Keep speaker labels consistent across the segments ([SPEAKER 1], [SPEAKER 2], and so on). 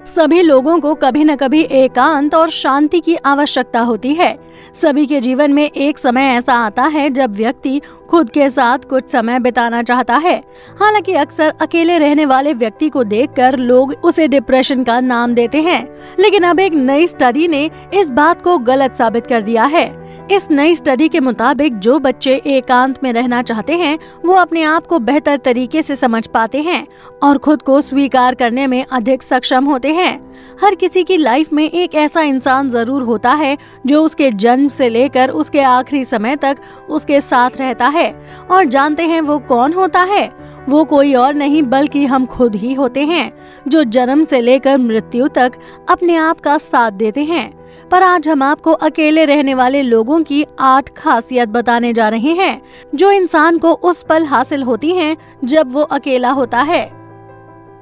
[SPEAKER 1] सभी लोगों को कभी न कभी एकांत और शांति की आवश्यकता होती है। सभी के जीवन में एक समय ऐसा आता है जब व्यक्ति खुद के साथ कुछ समय बिताना चाहता है। हालांकि अक्सर अकेले रहने वाले व्यक्ति को देखकर लोग उसे डिप्रेशन का नाम देते हैं, लेकिन अब एक नई स्टडी ने इस बात को गलत साबित कर दिया है। इस नई स्टडी के मुताबिक जो बच्चे एकांत में रहना चाहते हैं वो अपने आप को बेहतर तरीके से समझ पाते हैं और खुद को स्वीकार करने में अधिक सक्षम होते हैं। हर किसी की लाइफ में एक ऐसा इंसान जरूर होता है जो उसके जन्म से लेकर उसके आखिरी समय तक उसके साथ रहता है। और जानते हैं वो कौन होता है? वो कोई और नहीं बल्कि हम खुद ही होते हैं, जो जन्म से लेकर मृत्यु तक अपने आप का साथ देते हैं। पर आज हम आपको अकेले रहने वाले लोगों की 8 खासियत बताने जा रहे हैं जो इंसान को उस पल हासिल होती हैं जब वो अकेला होता है।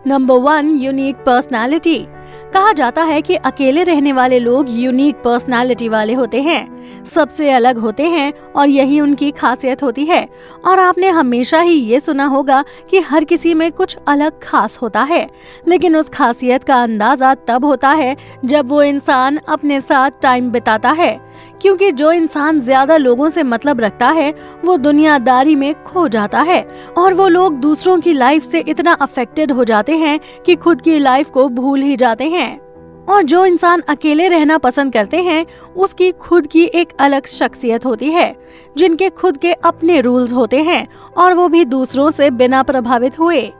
[SPEAKER 1] Number 1, unique personality. कहा जाता है कि अकेले रहने वाले लोग यूनिक पर्सनालिटी वाले होते हैं, सबसे अलग होते हैं और यही उनकी खासियत होती है। और आपने हमेशा ही ये सुना होगा कि हर किसी में कुछ अलग खास होता है, लेकिन उस खासियत का अंदाजा तब होता है जब वो इंसान अपने साथ टाइम बिताता है। क्योंकि जो इंसान ज्यादा लोगों से मतलब रखता है वो दुनियादारी में खो जाता है और वो लोग दूसरों की लाइफ से इतना अफेक्टेड हो जाते हैं कि खुद की लाइफ को भूल ही जाते हैं। और जो इंसान अकेले रहना पसंद करते हैं उसकी खुद की एक अलग शख्सियत होती है, जिनके खुद के अपने रूल्स होते हैं और वो भी दूसरों से बिना प्रभावित हुए।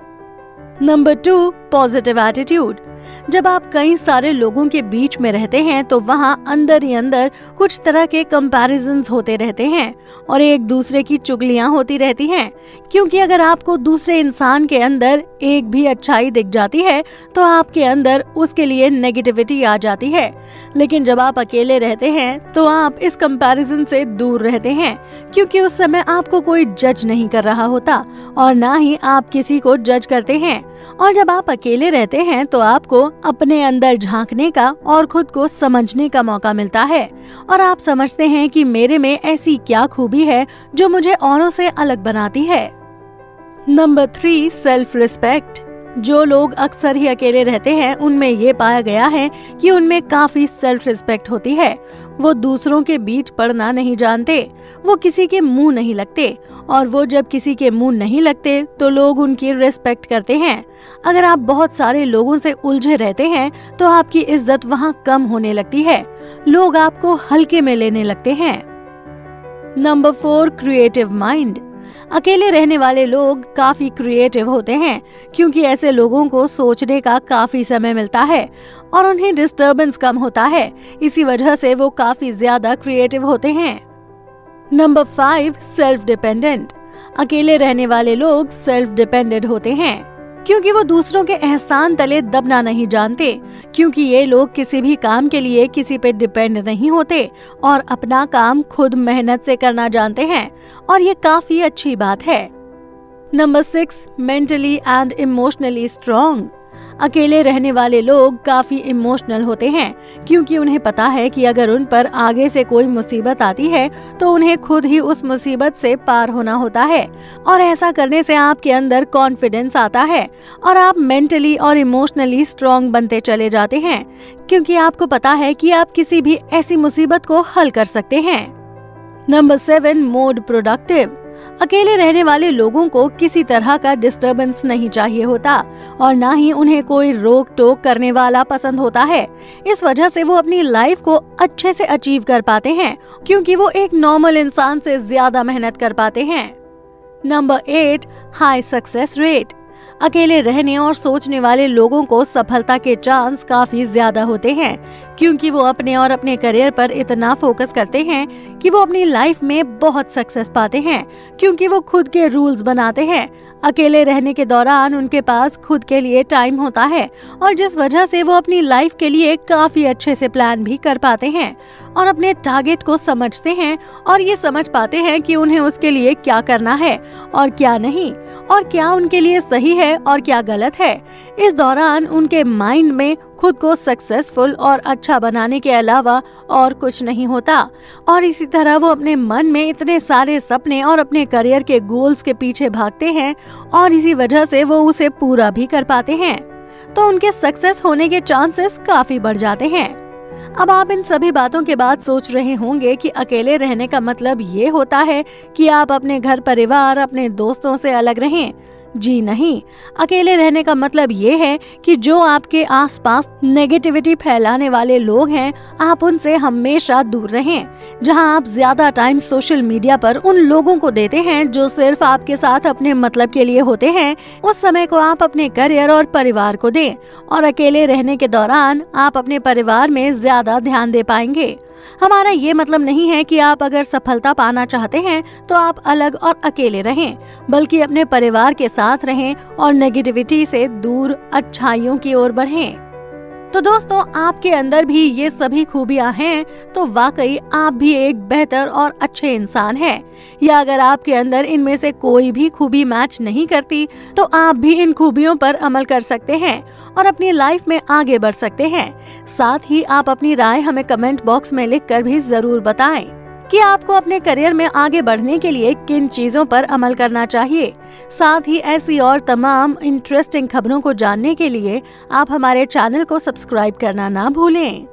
[SPEAKER 1] Number 2, positive attitude. जब आप कई सारे लोगों के बीच में रहते हैं तो वहाँ अंदर ही अंदर कुछ तरह के कंपैरिजन्स होते रहते हैं और एक दूसरे की चुगलियाँ होती रहती हैं। क्योंकि अगर आपको दूसरे इंसान के अंदर एक भी अच्छाई दिख जाती है तो आपके अंदर उसके लिए नेगेटिविटी आ जाती है। लेकिन जब आप अकेले रहते हैं तो आप इस कंपैरिजन से दूर रहते हैं, क्योंकि उस समय आपको कोई जज नहीं कर रहा होता और ना ही आप किसी को जज करते हैं। और जब आप अकेले रहते हैं तो आपको अपने अंदर झांकने का और खुद को समझने का मौका मिलता है और आप समझते हैं कि मेरे में ऐसी क्या खूबी है जो मुझे औरों से अलग बनाती है। Number 3, self respect. जो लोग अक्सर ही अकेले रहते हैं उनमें ये पाया गया है कि उनमें काफी सेल्फ रिस्पेक्ट होती है। वो दूसरों के बीच पड़ना नहीं जानते, वो किसी के मुंह नहीं लगते और वो जब किसी के मुंह नहीं लगते तो लोग उनकी रिस्पेक्ट करते हैं। अगर आप बहुत सारे लोगों से उलझे रहते हैं तो आपकी इज्जत वहाँ कम होने लगती है, लोग आपको हल्के में लेने लगते हैं। Number 4, creative mind. अकेले रहने वाले लोग काफी क्रिएटिव होते हैं क्योंकि ऐसे लोगों को सोचने का काफी समय मिलता है और उन्हें डिस्टर्बेंस कम होता है, इसी वजह से वो काफी ज्यादा क्रिएटिव होते हैं। Number 5, self dependent. अकेले रहने वाले लोग सेल्फ डिपेंडेंट होते हैं क्योंकि वो दूसरों के एहसान तले दबना नहीं जानते, क्योंकि ये लोग किसी भी काम के लिए किसी पे डिपेंड नहीं होते और अपना काम खुद मेहनत से करना जानते हैं और ये काफी अच्छी बात है। Number 6, mentally and emotionally strong. अकेले रहने वाले लोग काफी इमोशनल होते हैं क्योंकि उन्हें पता है कि अगर उन पर आगे से कोई मुसीबत आती है तो उन्हें खुद ही उस मुसीबत से पार होना होता है और ऐसा करने से आपके अंदर कॉन्फिडेंस आता है और आप मेंटली और इमोशनली स्ट्रॉन्ग बनते चले जाते हैं क्योंकि आपको पता है कि आप किसी भी ऐसी मुसीबत को हल कर सकते हैं। Number 7, mode productive. अकेले रहने वाले लोगों को किसी तरह का डिस्टरबेंस नहीं चाहिए होता और ना ही उन्हें कोई रोक टोक करने वाला पसंद होता है। इस वजह से वो अपनी लाइफ को अच्छे से अचीव कर पाते हैं क्योंकि वो एक नॉर्मल इंसान से ज्यादा मेहनत कर पाते हैं। Number 8, high success rate. अकेले रहने और सोचने वाले लोगों को सफलता के चांस काफी ज्यादा होते हैं क्योंकि वो अपने और अपने करियर पर इतना फोकस करते हैं कि वो अपनी लाइफ में बहुत सक्सेस पाते हैं क्योंकि वो खुद के रूल्स बनाते हैं। अकेले रहने के दौरान उनके पास खुद के लिए टाइम होता है और जिस वजह से वो अपनी लाइफ के लिए काफी अच्छे से प्लान भी कर पाते हैं और अपने टारगेट को समझते हैं और ये समझ पाते हैं कि उन्हें उसके लिए क्या करना है और क्या नहीं और क्या उनके लिए सही है और क्या गलत है। इस दौरान उनके माइंड में खुद को सक्सेसफुल और अच्छा बनाने के अलावा और कुछ नहीं होता और इसी तरह वो अपने मन में इतने सारे सपने और अपने करियर के गोल्स के पीछे भागते हैं और इसी वजह से वो उसे पूरा भी कर पाते हैं। तो उनके सक्सेस होने के चांसेस काफी बढ़ जाते हैं। अब आप इन सभी बातों के बाद सोच रहे होंगे कि अकेले रहने का मतलब ये होता है कि आप अपने घर परिवार, अपने दोस्तों से अलग रहें। जी नहीं, अकेले रहने का मतलब ये है कि जो आपके आसपास नेगेटिविटी फैलाने वाले लोग हैं, आप उनसे हमेशा दूर रहें। जहां आप ज्यादा टाइम सोशल मीडिया पर उन लोगों को देते हैं जो सिर्फ आपके साथ अपने मतलब के लिए होते हैं, उस समय को आप अपने करियर और परिवार को दें और अकेले रहने के दौरान आप अपने परिवार में ज्यादा ध्यान दे पाएंगे। हमारा ये मतलब नहीं है कि आप अगर सफलता पाना चाहते हैं तो आप अलग और अकेले रहें, बल्कि अपने परिवार के साथ रहें और नेगेटिविटी से दूर अच्छाइयों की ओर बढ़ें। तो दोस्तों, आपके अंदर भी ये सभी खूबियां हैं तो वाकई आप भी एक बेहतर और अच्छे इंसान हैं। या अगर आपके अंदर इनमें से कोई भी खूबी मैच नहीं करती तो आप भी इन खूबियों पर अमल कर सकते हैं और अपनी लाइफ में आगे बढ़ सकते हैं। साथ ही आप अपनी राय हमें कमेंट बॉक्स में लिखकर भी जरूर बताएं कि आपको अपने करियर में आगे बढ़ने के लिए किन चीजों पर अमल करना चाहिए। साथ ही ऐसी और तमाम इंटरेस्टिंग खबरों को जानने के लिए आप हमारे चैनल को सब्सक्राइब करना ना भूलें।